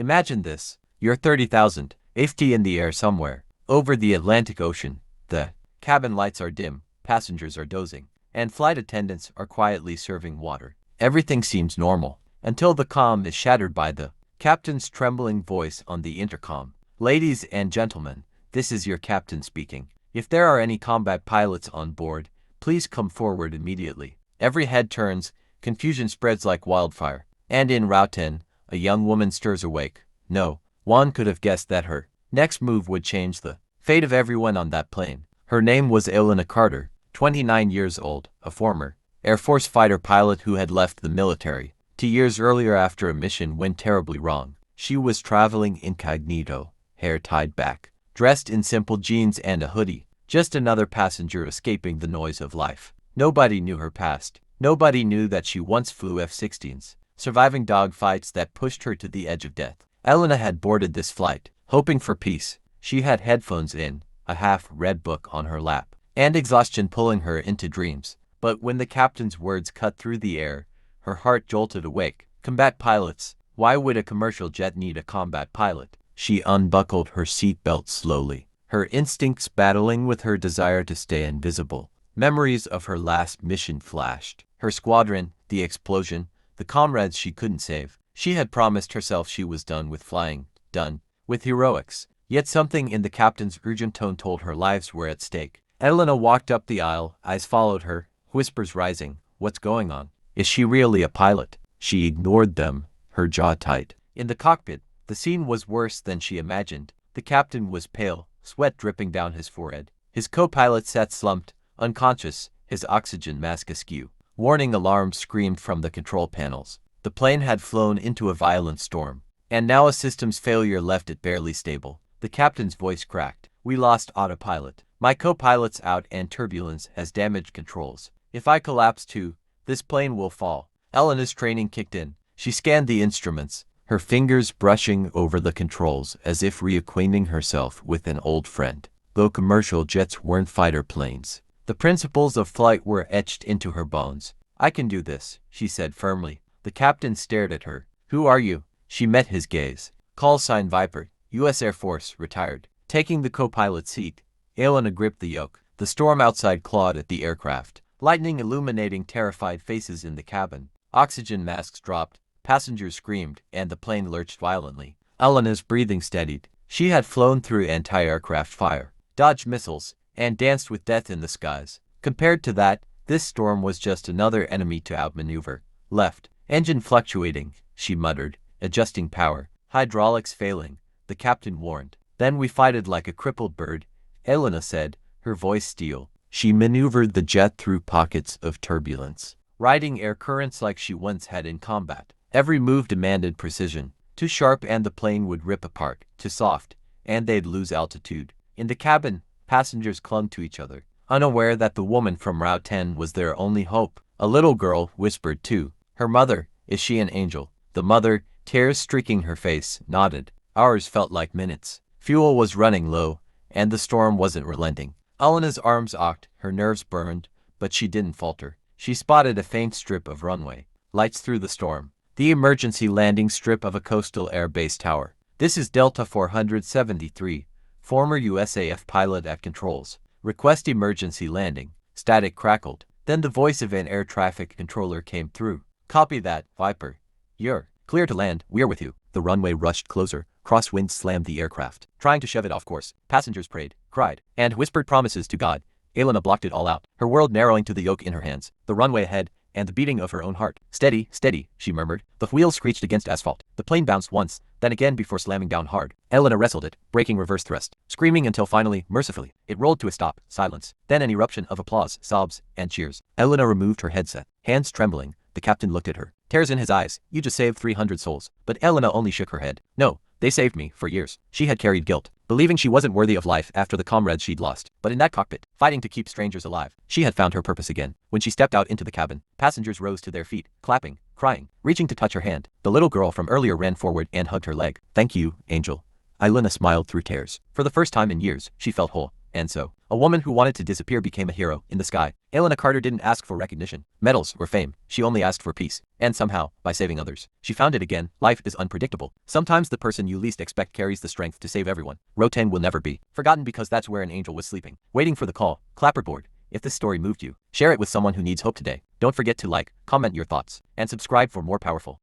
Imagine this. You're 30,000 ft in the air somewhere, over the Atlantic Ocean. The cabin lights are dim, passengers are dozing, and flight attendants are quietly serving water. Everything seems normal, until the calm is shattered by the captain's trembling voice on the intercom. Ladies and gentlemen, this is your captain speaking. If there are any combat pilots on board, please come forward immediately. Every head turns, confusion spreads like wildfire, and in Route 10, a young woman stirs awake. No one could have guessed that her next move would change the fate of everyone on that plane. Her name was Elena Carter, 29 years old, a former Air Force fighter pilot who had left the military 2 years earlier after a mission went terribly wrong. She was traveling incognito, hair tied back, dressed in simple jeans and a hoodie, just another passenger escaping the noise of life. Nobody knew her past. Nobody knew that she once flew F-16s, surviving dogfights that pushed her to the edge of death. Elena had boarded this flight, hoping for peace. She had headphones in, a half-read book on her lap, and exhaustion pulling her into dreams. But when the captain's words cut through the air, her heart jolted awake. Combat pilots. Why would a commercial jet need a combat pilot? She unbuckled her seatbelt slowly, her instincts battling with her desire to stay invisible. Memories of her last mission flashed. Her squadron, the explosion, the comrades she couldn't save. She had promised herself she was done with flying, done with heroics. Yet something in the captain's urgent tone told her lives were at stake. Elena walked up the aisle, eyes followed her, whispers rising. What's going on? Is she really a pilot? She ignored them, her jaw tight. In the cockpit, the scene was worse than she imagined. The captain was pale, sweat dripping down his forehead. His co-pilot sat slumped, unconscious, his oxygen mask askew. Warning alarms screamed from the control panels. The plane had flown into a violent storm, and now a systems failure left it barely stable. The captain's voice cracked. We lost autopilot. My co-pilot's out and turbulence has damaged controls. If I collapse too, this plane will fall. Elena's training kicked in. She scanned the instruments, her fingers brushing over the controls as if reacquainting herself with an old friend. Though commercial jets weren't fighter planes, the principles of flight were etched into her bones. I can do this, she said firmly. The captain stared at her. Who are you? She met his gaze. Call sign Viper, U.S. Air Force, retired. Taking the co-pilot seat, Elena gripped the yoke. The storm outside clawed at the aircraft, lightning illuminating terrified faces in the cabin. Oxygen masks dropped, passengers screamed, and the plane lurched violently. Elena's breathing steadied. She had flown through anti-aircraft fire, dodged missiles, and danced with death in the skies. Compared to that, this storm was just another enemy to outmaneuver. Left engine fluctuating, she muttered, adjusting power. Hydraulics failing, the captain warned. Then we fighted like a crippled bird, Elena said, her voice steel. She maneuvered the jet through pockets of turbulence, riding air currents like she once had in combat. Every move demanded precision. Too sharp and the plane would rip apart. Too soft, and they'd lose altitude. In the cabin, passengers clung to each other, unaware that the woman from Route 10 was their only hope. A little girl whispered too. Her mother, is she an angel? The mother, tears streaking her face, nodded. Hours felt like minutes. Fuel was running low, and the storm wasn't relenting. Elena's arms ached, her nerves burned, but she didn't falter. She spotted a faint strip of runway, lights through the storm. The emergency landing strip of a coastal air base tower. This is Delta 473, former USAF pilot at controls. Request emergency landing. Static crackled. Then the voice of an air traffic controller came through. Copy that, Viper. You're clear to land, we're with you. The runway rushed closer. Crosswinds slammed the aircraft, trying to shove it off course. Passengers prayed, cried, and whispered promises to God. Elena blocked it all out, her world narrowing to the yoke in her hands, the runway ahead, and the beating of her own heart. Steady, steady, she murmured. The wheels screeched against asphalt. The plane bounced once, then again before slamming down hard. Elena wrestled it, braking reverse thrust, screaming until finally, mercifully, it rolled to a stop. Silence. Then an eruption of applause, sobs, and cheers. Elena removed her headset, hands trembling. The captain looked at her, tears in his eyes. You just saved 300 souls. But Elena only shook her head. No, they saved me for years. She had carried guilt, believing she wasn't worthy of life after the comrades she'd lost. But in that cockpit, fighting to keep strangers alive, she had found her purpose again. When she stepped out into the cabin, passengers rose to their feet, clapping, crying, reaching to touch her hand. The little girl from earlier ran forward and hugged her leg. Thank you, Angel. Elena smiled through tears. For the first time in years, she felt whole. And so, A woman who wanted to disappear became a hero in the sky. Elena Carter didn't ask for recognition, medals, or fame. She only asked for peace. And somehow, by saving others, she found it again. Life is unpredictable. Sometimes the person you least expect carries the strength to save everyone. Row 10 will never be forgotten because that's where an angel was sleeping, waiting for the call. Clapperboard. If this story moved you, share it with someone who needs hope today. Don't forget to like, comment your thoughts, and subscribe for more powerful